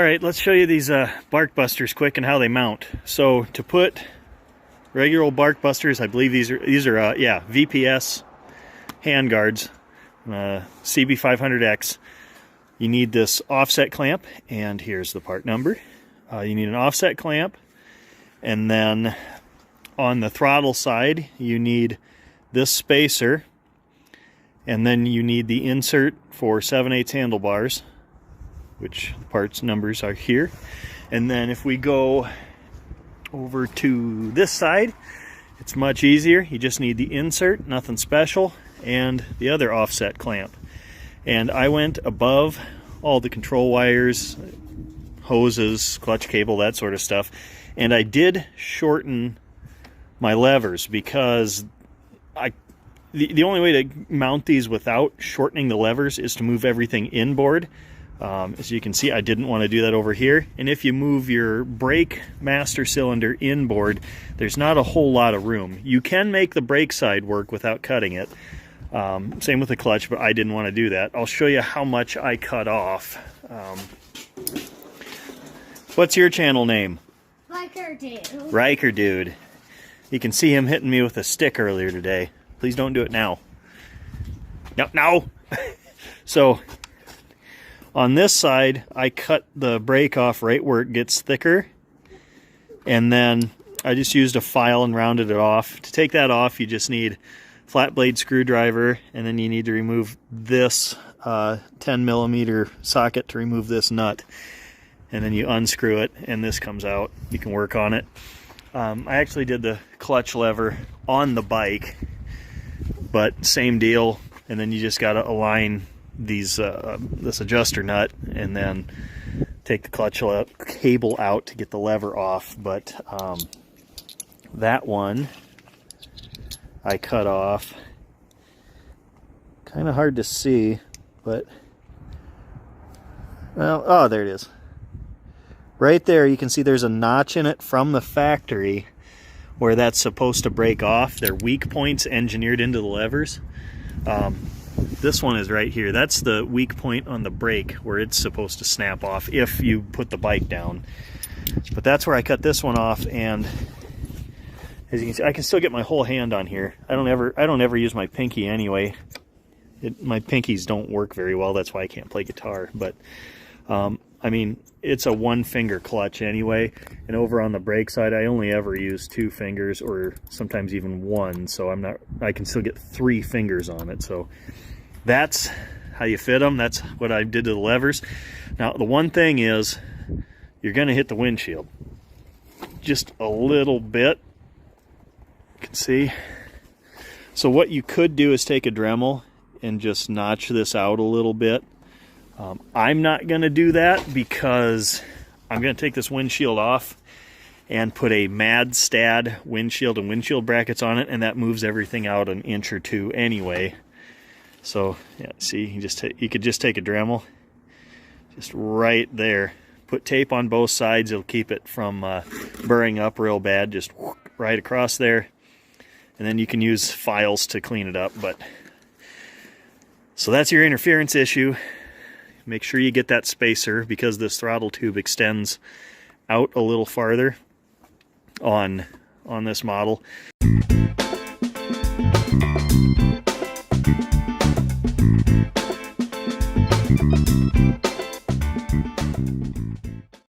Alright, let's show you these Barkbusters quick and how they mount. So to put regular old Barkbusters, I believe these are VPS handguards, CB500X. You need this offset clamp, and here's the part number. You need an offset clamp, and then on the throttle side you need this spacer, and then you need the insert for 7/8 handlebars, which parts numbers are here. And then if we go over to this side, it's much easier. You just need the insert, nothing special, and the other offset clamp. And I went above all the control wires, hoses, clutch cable, that sort of stuff. And I did shorten my levers because the only way to mount these without shortening the levers is to move everything inboard. As you can see, I didn't want to do that over here. And if you move your brake master cylinder inboard, there's not a whole lot of room. You can make the brake side work without cutting it. Same with the clutch, but I didn't want to do that. I'll show you how much I cut off. What's your channel name? Riker Dude. Riker Dude. You can see him hitting me with a stick earlier today. Please don't do it now. No. So on this side, I cut the brake off right where it gets thicker, and then I just used a file and rounded it off. To take that off, you just need a flat blade screwdriver, and then you need to remove this 10mm socket to remove this nut, and then you unscrew it, and this comes out. You can work on it. I actually did the clutch lever on the bike, but same deal, and then you just got to align these this adjuster nut, and then take the clutch cable out to get the lever off. But that one I cut off. Kind of hard to see, but well, oh, there it is. Right there, you can see there's a notch in it from the factory where that's supposed to break off. They're weak points engineered into the levers. This one is right here. That's the weak point on the brake where it's supposed to snap off if you put the bike down. But that's where I cut this one off, and as you can see, I can still get my whole hand on here. I don't ever use my pinky anyway. My pinkies don't work very well. That's why I can't play guitar. But I mean, it's a one-finger clutch anyway, and over on the brake side, I only ever use 2 fingers, or sometimes even 1. So I can still get 3 fingers on it. So that's how you fit them. That's what I did to the levers. Now, the one thing is, you're going to hit the windshield just a little bit. You can see. So what you could do is take a Dremel and just notch this out a little bit. I'm not going to do that because I'm going to take this windshield off and put a Madstad windshield and windshield brackets on it, and that moves everything out an inch or 2 anyway. So yeah, see, you could just take a Dremel, just right there, put tape on both sides. It'll keep it from burring up real bad, just right across there, and then you can use files to clean it up. But so that's your interference issue. Make sure you get that spacer, because this throttle tube extends out a little farther on this model.